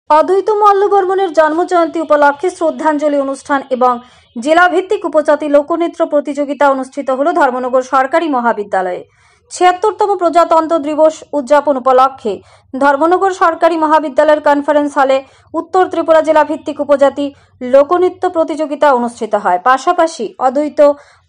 অদ্বৈত মল্লবর্মণের জন্মজয়ন্তী উপলক্ষে শ্রদ্ধাঞ্জলি অনুষ্ঠান এবং জেলাভিত্তিক উপজাতি লোকনৃত্য প্রতিযোগিতা অনুষ্ঠিত হল ধর্মনগর সরকারি মহাবিদ্যালয়ে। ৭৬তম প্রজাতন্ত্র দিবস উদযাপন উপলক্ষে ধর্মনগর সরকারি মহাবিদ্যালয়ের কনফারেন্স হলে উত্তর ত্রিপুরা জেলা ভিত্তিক উপজাতি লোকনৃত্য প্রতিযোগিতা অনুষ্ঠিত হয়। পাশাপাশি অদ্বৈত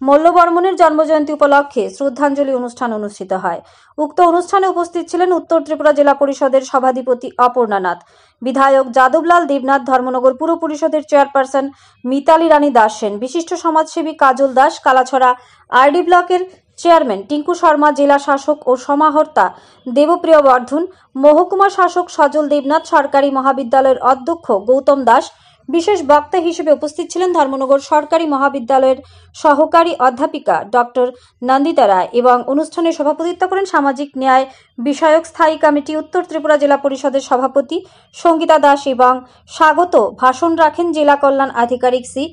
মল্লবর্মণের জন্মজয়ন্তী উপলক্ষে শ্রদ্ধাঞ্জলি অনুষ্ঠান অনুষ্ঠিত হয়। উক্ত অনুষ্ঠানে উপস্থিত ছিলেন উত্তর ত্রিপুরা জেলা পরিষদের সভাধিপতি অপর্ণা নাথ, বিধায়ক যাদবলাল দেবনাথ, ধর্মনগর পুর পরিষদের চেয়ারপারসন মিতালি রানী দাস সেন, বিশিষ্ট সমাজসেবী কাজল দাস, কালাছড়া আরডি ব্লকের চেয়ারম্যান টিঙ্কু শর্মা, জেলা শাসক ও সমাহর্তা দেবপ্রিয় বর্ধন, মহকুমা শাসক সজল দেবনাথ, সরকারি মহাবিদ্যালয়ের অধ্যক্ষ গৌতম দাস। বিশেষ বক্তা হিসেবে উপস্থিত ছিলেন ধর্মনগর সরকারি মহাবিদ্যালয়ের সহকারী অধ্যাপিকা ডক্টর নন্দিতা রায় এবং অনুষ্ঠানে সভাপতিত্ব করেন সামাজিক ন্যায় বিষয়ক স্থায়ী কমিটি উত্তর ত্রিপুরা জেলা পরিষদের সভাপতি সঙ্গীতা দাস এবং স্বাগত ভাষণ রাখেন জেলা কল্যাণ আধিকারিক শ্রী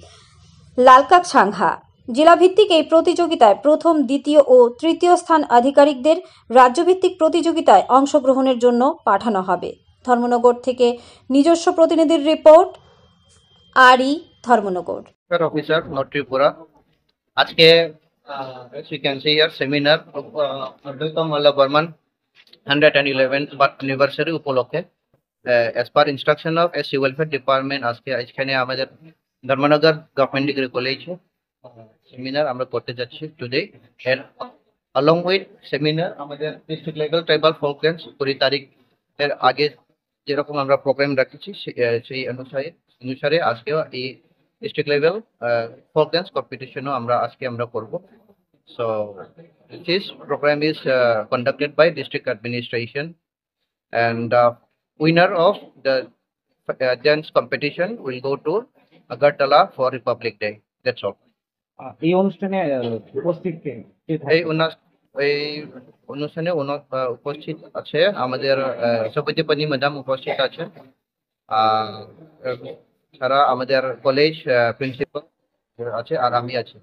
লালকাক সাংঘা। জেলাভিত্তিক এই প্রতিযোগিতায় প্রথম, দ্বিতীয় ও তৃতীয় স্থান আধিকারিকদের রাজ্যভিত্তিক প্রতিযোগিতায় অংশগ্রহণের জন্য পাঠানো হবে। ধর্মনগর থেকে নিজস্ব প্রতিনিধির রিপোর্ট, আরই ধর্মনগর। অফিসার নর্থ ত্রিপুরা আজকে as you can see here seminar অদ্বৈত মল্লবর্মণ 111th anniversary উপলক্ষে as per instruction of SC welfare department আজকে এখানে আমাদের ধর্মনগর গভর্নমেন্ট ডিগ্রি কলেজে সেমিনার আমরা করতে যাচ্ছি today. And along with seminar আমাদের district level tribal folk dance 20 তারিখের আগে যেরকম আমরা প্রোগ্রাম রাখছি সেই অনুসারে আজকে এই district level folk dance competition আমরা করব। So this program is conducted by district administration and winner of the dance competition will go to Agartala for Republic Day. That's all. এই অনুষ্ঠানে উপস্থিত এই অনুষ্ঠানে উপস্থিত আছে আমাদের সভাপতি ম্যাডাম উপস্থিত আছে, সারা আমাদের কলেজ প্রিন্সিপাল আছে আর আমি আছি।